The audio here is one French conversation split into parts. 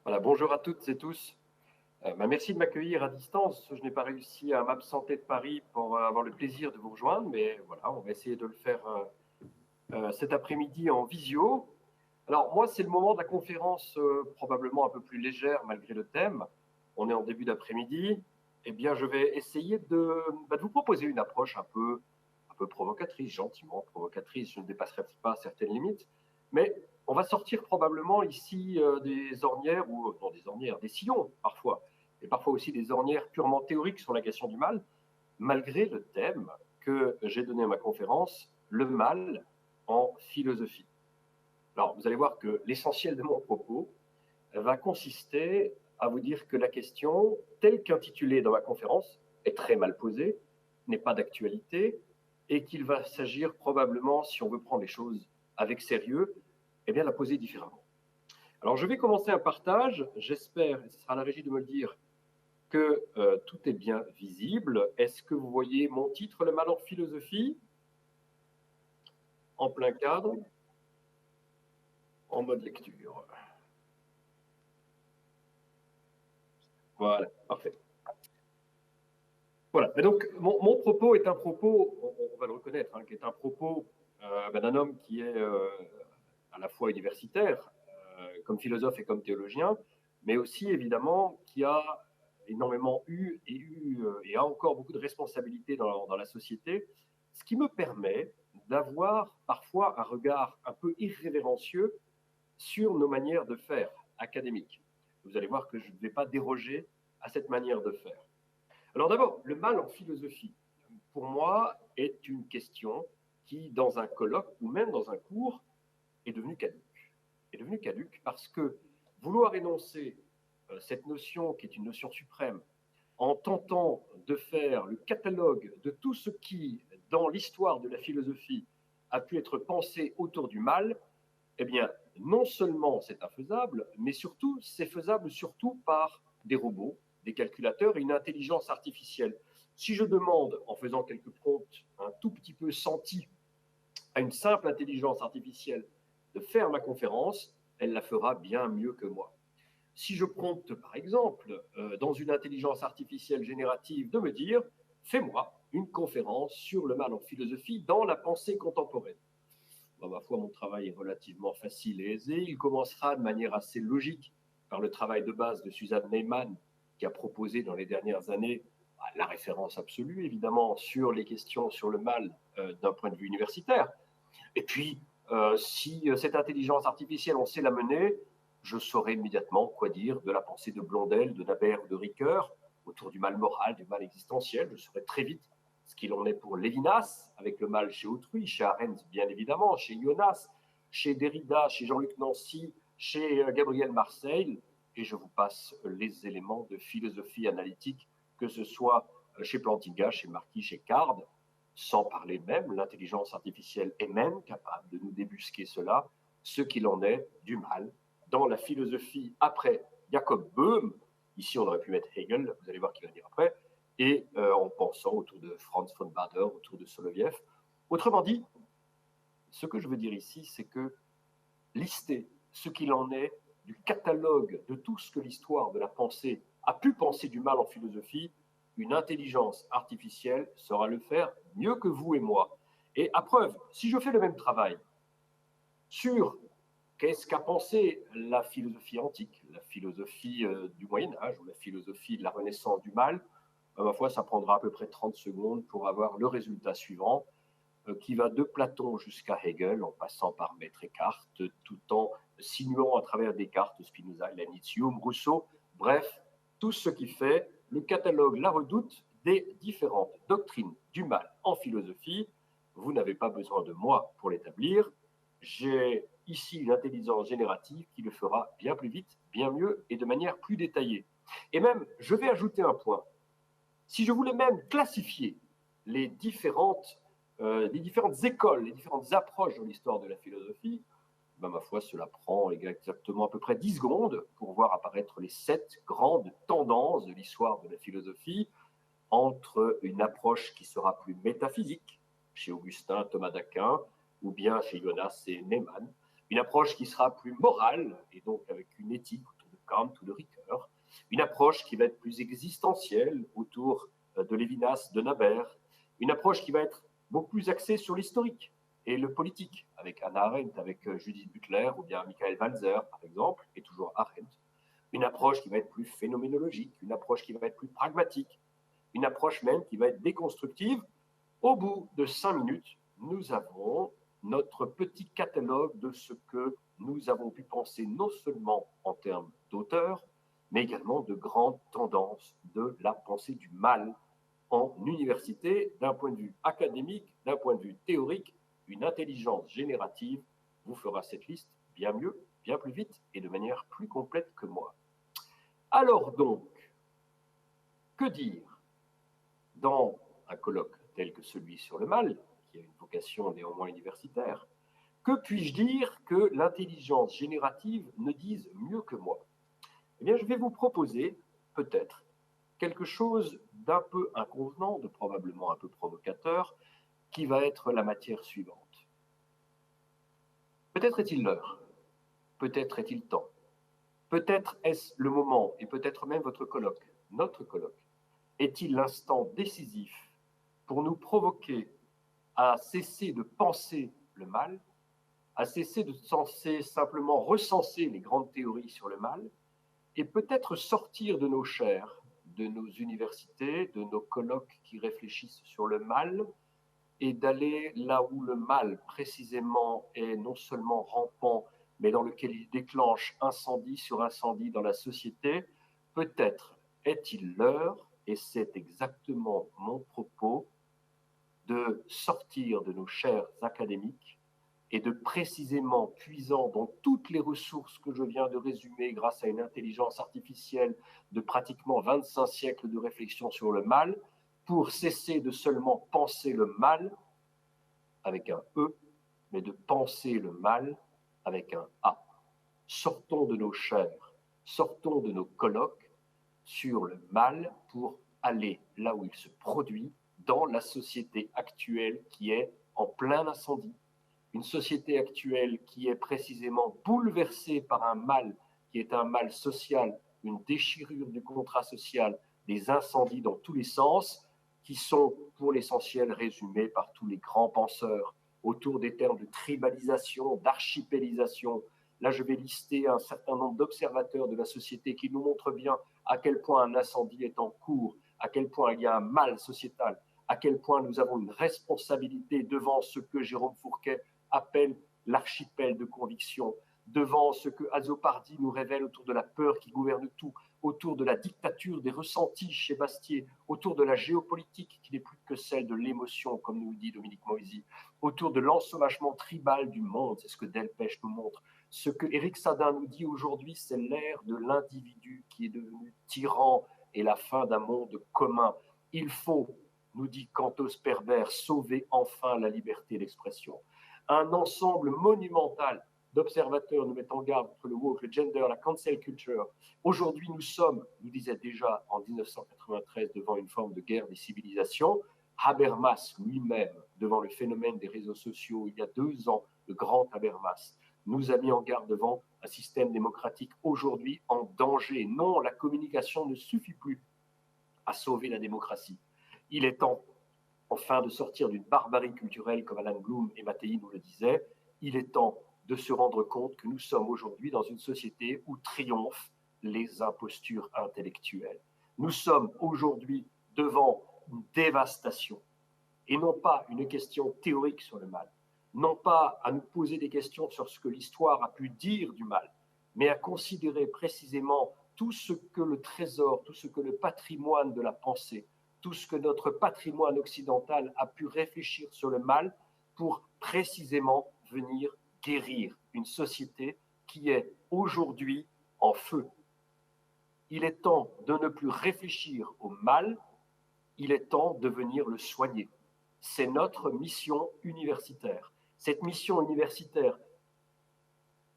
Voilà, bonjour à toutes et tous. Merci de m'accueillir à distance. Je n'ai pas réussi à m'absenter de Paris pour avoir le plaisir de vous rejoindre, mais voilà, on va essayer de le faire cet après-midi en visio. Alors moi, c'est le moment de la conférence probablement un peu plus légère malgré le thème. On est en début d'après-midi. Eh bien, je vais essayer de vous proposer une approche un peu provocatrice, gentiment provocatrice. Je ne dépasserai pas certaines limites, mais on va sortir probablement ici des ornières, ou non des ornières, des sillons parfois, et parfois aussi des ornières purement théoriques sur la question du mal, malgré le thème que j'ai donné à ma conférence, le mal en philosophie. Alors, vous allez voir que l'essentiel de mon propos va consister à vous dire que la question, telle qu'intitulée dans ma conférence, est très mal posée, n'est pas d'actualité, et qu'il va s'agir probablement, si on veut prendre les choses avec sérieux, eh bien la poser différemment. Alors, je vais commencer un partage. J'espère, et ce sera à la régie de me le dire, que tout est bien visible. Est-ce que vous voyez mon titre, Le mal en philosophie, en plein cadre, en mode lecture? Voilà, parfait. Voilà. Et donc, mon propos est un propos, on va le reconnaître, hein, qui est un propos d'un homme qui est à la fois universitaire, comme philosophe et comme théologien, mais aussi évidemment qui a énormément et a encore beaucoup de responsabilités dans la société, ce qui me permet d'avoir parfois un regard un peu irrévérencieux sur nos manières de faire académiques. Vous allez voir que je ne vais pas déroger à cette manière de faire. Alors d'abord, le mal en philosophie, pour moi, est une question qui, dans un colloque ou même dans un cours, est devenue caduque. Est devenue caduque parce que vouloir énoncer cette notion qui est une notion suprême en tentant de faire le catalogue de tout ce qui, dans l'histoire de la philosophie, a pu être pensé autour du mal, eh bien, non seulement c'est infaisable, mais surtout, c'est faisable surtout par des robots, des calculateurs et une intelligence artificielle. Si je demande, en faisant quelques prompts un tout petit peu sentis, à une simple intelligence artificielle de faire ma conférence, elle la fera bien mieux que moi. Si je prompte, par exemple, dans une intelligence artificielle générative de me dire, fais-moi une conférence sur le mal en philosophie dans la pensée contemporaine. Ma foi, mon travail est relativement facile et aisé. Il commencera de manière assez logique par le travail de base de Suzanne Neyman, qui a proposé dans les dernières années la référence absolue, évidemment, sur les questions sur le mal d'un point de vue universitaire. Et puis, si cette intelligence artificielle, on sait la mener, je saurai immédiatement quoi dire de la pensée de Blondel, de Naber ou de Ricoeur autour du mal moral, du mal existentiel. Je saurai très vite ce qu'il en est pour Lévinas, avec le mal chez autrui, chez Arendt bien évidemment, chez Jonas, chez Derrida, chez Jean-Luc Nancy, chez Gabriel Marseille, et je vous passe les éléments de philosophie analytique, que ce soit chez Plantinga, chez Marquis, chez Card, sans parler même, l'intelligence artificielle est même capable de nous débusquer cela, ce qu'il en est du mal dans la philosophie après Jacob Böhm, ici on aurait pu mettre Hegel, vous allez voir qu'il va dire après, et en pensant autour de Franz von Baader, autour de Soloviev. Autrement dit, ce que je veux dire ici, c'est que lister ce qu'il en est du catalogue de tout ce que l'histoire de la pensée a pu penser du mal en philosophie, une intelligence artificielle saura le faire mieux que vous et moi. Et à preuve, si je fais le même travail sur qu'est-ce qu'a pensé la philosophie antique, la philosophie du Moyen Âge ou la philosophie de la Renaissance du mal, ma foi, ça prendra à peu près 30 secondes pour avoir le résultat suivant, qui va de Platon jusqu'à Hegel, en passant par Maître Eckhart, tout en sinuant à travers Descartes, Spinoza, Lanitium, Rousseau, bref, tout ce qui fait le catalogue La Redoute des différentes doctrines du mal en philosophie. Vous n'avez pas besoin de moi pour l'établir. J'ai ici une intelligence générative qui le fera bien plus vite, bien mieux et de manière plus détaillée. Et même, je vais ajouter un point. Si je voulais même classifier les différentes écoles, les différentes approches dans l'histoire de la philosophie, ben, ma foi, cela prend exactement à peu près 10 secondes pour voir apparaître les 7 grandes tendances de l'histoire de la philosophie, entre une approche qui sera plus métaphysique, chez Augustin, Thomas d'Aquin, ou bien chez Jonas et Neyman, une approche qui sera plus morale, et donc avec une éthique autour de Kant ou de Ricoeur, une approche qui va être plus existentielle autour de Lévinas, de Naber, une approche qui va être beaucoup plus axée sur l'historique et le politique, avec Hannah Arendt, avec Judith Butler ou bien Michael Walzer, par exemple, et toujours Arendt, une approche qui va être plus phénoménologique, une approche qui va être plus pragmatique, une approche même qui va être déconstructive. Au bout de 5 minutes, nous avons notre petit catalogue de ce que nous avons pu penser non seulement en termes d'auteur, mais également de grandes tendances de la pensée du mal en université, d'un point de vue académique, d'un point de vue théorique. Une intelligence générative vous fera cette liste bien mieux, bien plus vite et de manière plus complète que moi. Alors donc, que dire dans un colloque tel que celui sur le mal, qui a une vocation néanmoins universitaire? Que puis-je dire que l'intelligence générative ne dise mieux que moi? Eh bien, je vais vous proposer, peut-être, quelque chose d'un peu inconvenant, de probablement un peu provocateur, qui va être la matière suivante. Peut-être est-il l'heure, peut-être est-il temps, peut-être est-ce le moment, et peut-être même votre colloque, notre colloque, est-il l'instant décisif pour nous provoquer à cesser de penser le mal, à cesser de simplement recenser les grandes théories sur le mal, et peut-être sortir de nos chaires, de nos universités, de nos colloques qui réfléchissent sur le mal, et d'aller là où le mal précisément est non seulement rampant, mais dans lequel il déclenche incendie sur incendie dans la société. Peut-être est-il l'heure, et c'est exactement mon propos, de sortir de nos chaires académiques et de précisément puisant dans toutes les ressources que je viens de résumer grâce à une intelligence artificielle de pratiquement 25 siècles de réflexion sur le mal, pour cesser de seulement penser le mal avec un E, mais de penser le mal avec un A. Sortons de nos chaires, sortons de nos colloques sur le mal pour aller là où il se produit dans la société actuelle qui est en plein incendie. Une société actuelle qui est précisément bouleversée par un mal qui est un mal social, une déchirure du contrat social, des incendies dans tous les sens, qui sont pour l'essentiel résumés par tous les grands penseurs autour des termes de tribalisation, d'archipélisation. Là, je vais lister un certain nombre d'observateurs de la société qui nous montrent bien à quel point un incendie est en cours, à quel point il y a un mal sociétal, à quel point nous avons une responsabilité devant ce que Jérôme Fourquet appelle l'archipel de conviction, devant ce que Azzopardi nous révèle autour de la peur qui gouverne tout, autour de la dictature des ressentis chez Bastier, autour de la géopolitique qui n'est plus que celle de l'émotion, comme nous le dit Dominique Moisy, autour de l'ensauvagement tribal du monde, c'est ce que Delpech nous montre. Ce que Éric Sadin nous dit aujourd'hui, c'est l'ère de l'individu qui est devenu tyran et la fin d'un monde commun. Il faut, nous dit Cantos Perber, sauver enfin la liberté d'expression. Un ensemble monumental d'observateurs nous mettent en garde contre le woke, le gender, la cancel culture. Aujourd'hui, nous sommes, nous disait déjà en 1993, devant une forme de guerre des civilisations. Habermas lui-même, devant le phénomène des réseaux sociaux, il y a 2 ans, le grand Habermas, nous a mis en garde devant un système démocratique aujourd'hui en danger. Non, la communication ne suffit plus à sauver la démocratie. Il est temps enfin de sortir d'une barbarie culturelle comme Alan Bloom et Mattei nous le disaient. Il est temps de se rendre compte que nous sommes aujourd'hui dans une société où triomphent les impostures intellectuelles. Nous sommes aujourd'hui devant une dévastation et non pas une question théorique sur le mal, non pas à nous poser des questions sur ce que l'histoire a pu dire du mal, mais à considérer précisément tout ce que le trésor, tout ce que le patrimoine de la pensée, tout ce que notre patrimoine occidental a pu réfléchir sur le mal pour précisément venir guérir une société qui est aujourd'hui en feu. Il est temps de ne plus réfléchir au mal, il est temps de venir le soigner. C'est notre mission universitaire. Cette mission universitaire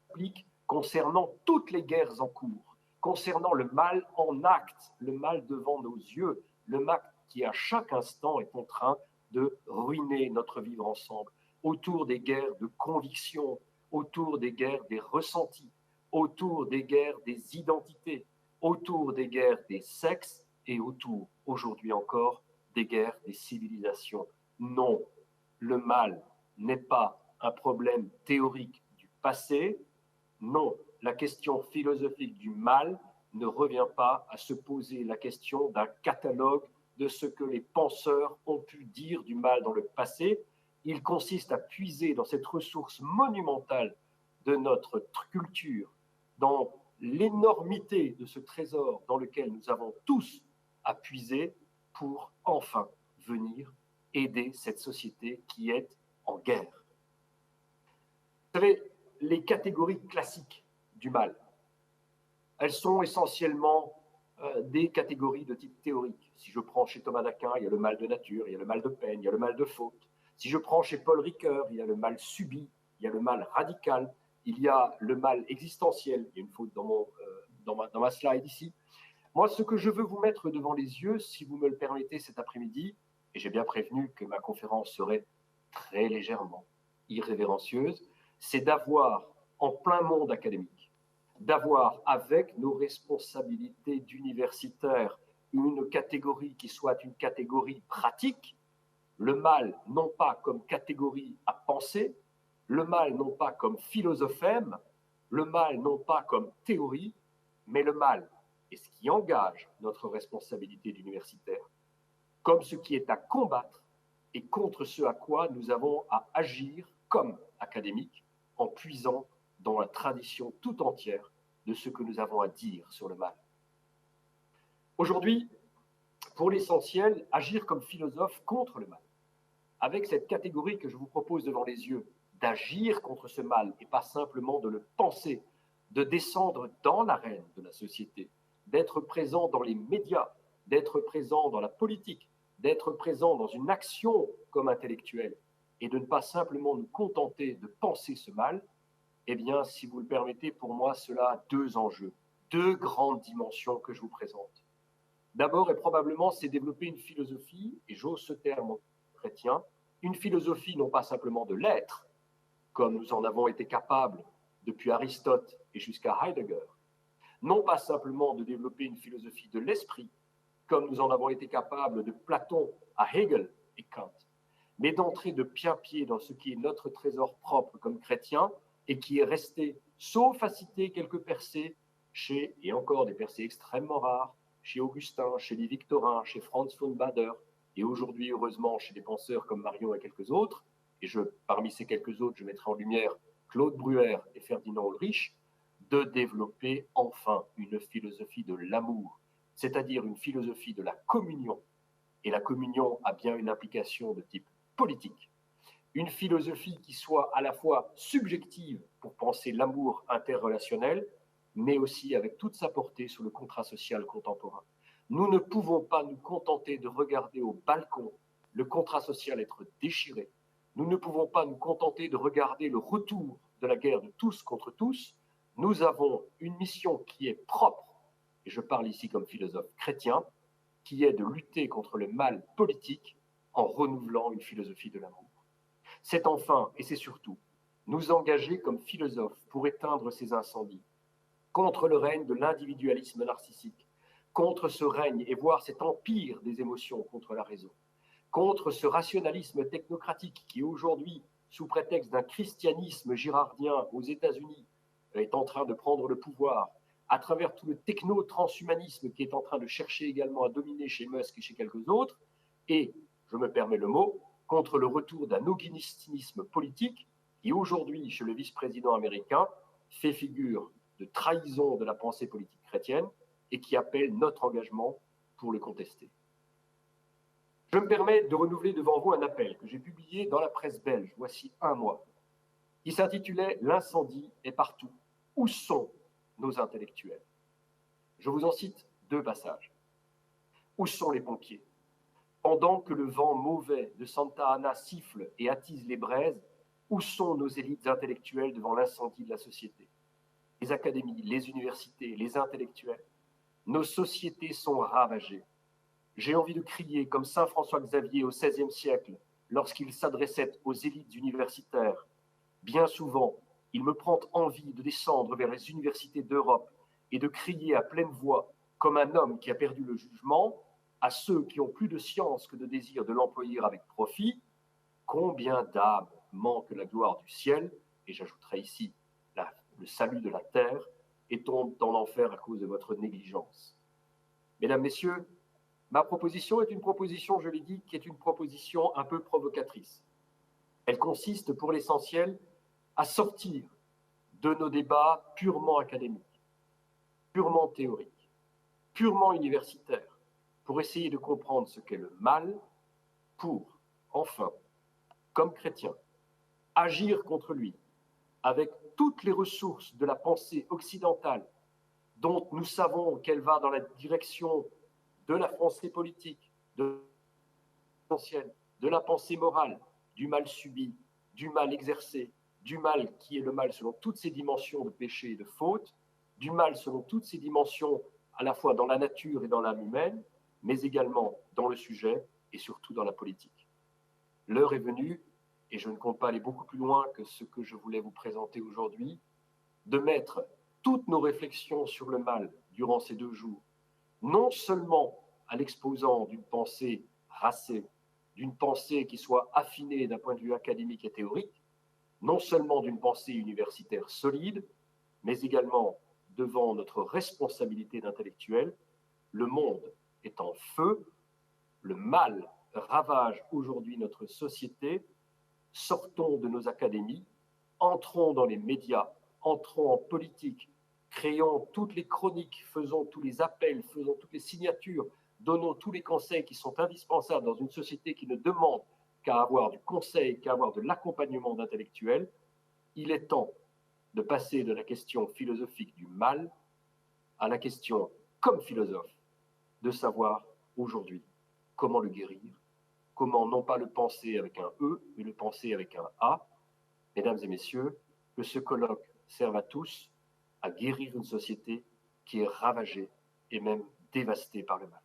s'applique concernant toutes les guerres en cours, concernant le mal en acte, le mal devant nos yeux, le mal qui à chaque instant est en train de ruiner notre vivre ensemble, autour des guerres de conviction, autour des guerres des ressentis, autour des guerres des identités, autour des guerres des sexes et autour, aujourd'hui encore, des guerres des civilisations. Non, le mal n'est pas un problème théorique du passé. Non, la question philosophique du mal ne revient pas à se poser la question d'un catalogue de ce que les penseurs ont pu dire du mal dans le passé. Il consiste à puiser dans cette ressource monumentale de notre culture, dans l'énormité de ce trésor dans lequel nous avons tous à puiser pour enfin venir aider cette société qui est en guerre. Vous savez, les catégories classiques du mal, elles sont essentiellement des catégories de type théorique. Si je prends chez Thomas d'Aquin, il y a le mal de nature, il y a le mal de peine, il y a le mal de faute. Si je prends chez Paul Ricoeur, il y a le mal subi, il y a le mal radical, il y a le mal existentiel. Il y a une faute dans ma slide ici. Moi, ce que je veux vous mettre devant les yeux, si vous me le permettez cet après-midi, et j'ai bien prévenu que ma conférence serait très légèrement irrévérencieuse, c'est d'avoir en plein monde académique, d'avoir avec nos responsabilités d'universitaires une catégorie qui soit une catégorie pratique, le mal non pas comme catégorie à penser, le mal non pas comme philosophème, le mal non pas comme théorie, mais le mal, et ce qui engage notre responsabilité d'universitaire, comme ce qui est à combattre et contre ce à quoi nous avons à agir comme académiques en puisant dans la tradition tout entière de ce que nous avons à dire sur le mal. Aujourd'hui, pour l'essentiel, agir comme philosophe contre le mal, avec cette catégorie que je vous propose devant les yeux, d'agir contre ce mal et pas simplement de le penser, de descendre dans l'arène de la société, d'être présent dans les médias, d'être présent dans la politique, d'être présent dans une action comme intellectuel et de ne pas simplement nous contenter de penser ce mal, eh bien, si vous le permettez, pour moi, cela a deux enjeux, deux grandes dimensions que je vous présente. D'abord, et probablement, c'est développer une philosophie, et j'ose ce terme chrétien, une philosophie non pas simplement de l'être, comme nous en avons été capables depuis Aristote et jusqu'à Heidegger, non pas simplement de développer une philosophie de l'esprit, comme nous en avons été capables de Platon à Hegel et Kant, mais d'entrer de plain-pied dans ce qui est notre trésor propre comme chrétien et qui est resté, sauf à citer quelques percées, et encore des percées extrêmement rares, chez Augustin, chez les Victorins, chez Franz von Baader, et aujourd'hui, heureusement, chez des penseurs comme Marion et quelques autres, et parmi ces quelques autres, je mettrai en lumière Claude Breuer et Ferdinand Ulrich, de développer enfin une philosophie de l'amour, c'est-à-dire une philosophie de la communion. Et la communion a bien une implication de type politique. Une philosophie qui soit à la fois subjective pour penser l'amour interrelationnel, mais aussi avec toute sa portée sur le contrat social contemporain. Nous ne pouvons pas nous contenter de regarder au balcon le contrat social être déchiré. Nous ne pouvons pas nous contenter de regarder le retour de la guerre de tous contre tous. Nous avons une mission qui est propre, et je parle ici comme philosophe chrétien, qui est de lutter contre le mal politique en renouvelant une philosophie de l'amour. C'est enfin, et c'est surtout, nous engager comme philosophes pour éteindre ces incendies, contre le règne de l'individualisme narcissique, contre ce règne et voir cet empire des émotions contre la raison, contre ce rationalisme technocratique qui aujourd'hui, sous prétexte d'un christianisme girardien aux États-Unis, est en train de prendre le pouvoir, à travers tout le techno-transhumanisme qui est en train de chercher également à dominer chez Musk et chez quelques autres, et, je me permets le mot, contre le retour d'un augustinisme politique qui aujourd'hui, chez le vice-président américain, fait figure de trahison de la pensée politique chrétienne et qui appelle notre engagement pour le contester. Je me permets de renouveler devant vous un appel que j'ai publié dans la presse belge, voici un mois, qui s'intitulait « L'incendie est partout. Où sont nos intellectuels ?» Je vous en cite deux passages. Où sont les pompiers? Pendant que le vent mauvais de Santa Ana siffle et attise les braises, où sont nos élites intellectuelles devant l'incendie de la société? Les académies, les universités, les intellectuels. Nos sociétés sont ravagées. J'ai envie de crier comme saint François Xavier au XVIe siècle, lorsqu'il s'adressait aux élites universitaires. Bien souvent, il me prend envie de descendre vers les universités d'Europe et de crier à pleine voix, comme un homme qui a perdu le jugement, à ceux qui ont plus de science que de désir de l'employer avec profit, combien d'âmes manquent la gloire du ciel, et j'ajouterai ici le salut de la terre, et tombent en enfer à cause de votre négligence. Mesdames, Messieurs, ma proposition est une proposition, je l'ai dit, qui est une proposition un peu provocatrice. Elle consiste, pour l'essentiel, à sortir de nos débats purement académiques, purement théoriques, purement universitaires, pour essayer de comprendre ce qu'est le mal, pour, enfin, comme chrétiens, agir contre lui avec toutes les ressources de la pensée occidentale dont nous savons qu'elle va dans la direction de la pensée politique, de la pensée morale, du mal subi, du mal exercé, du mal qui est le mal selon toutes ses dimensions de péché et de faute, du mal selon toutes ses dimensions à la fois dans la nature et dans l'âme humaine, mais également dans le sujet et surtout dans la politique. L'heure est venue, et je ne compte pas aller beaucoup plus loin que ce que je voulais vous présenter aujourd'hui, de mettre toutes nos réflexions sur le mal durant ces 2 jours, non seulement à l'exposant d'une pensée racée, d'une pensée qui soit affinée d'un point de vue académique et théorique, non seulement d'une pensée universitaire solide, mais également devant notre responsabilité d'intellectuel. Le monde est en feu, le mal ravage aujourd'hui notre société. Sortons de nos académies, entrons dans les médias, entrons en politique, créons toutes les chroniques, faisons tous les appels, faisons toutes les signatures, donnons tous les conseils qui sont indispensables dans une société qui ne demande qu'à avoir du conseil, qu'à avoir de l'accompagnement d'intellectuels. Il est temps de passer de la question philosophique du mal à la question, comme philosophe, de savoir aujourd'hui comment le guérir, comment non pas le penser avec un E, mais le penser avec un A. Mesdames et messieurs, que ce colloque serve à tous à guérir une société qui est ravagée et même dévastée par le mal.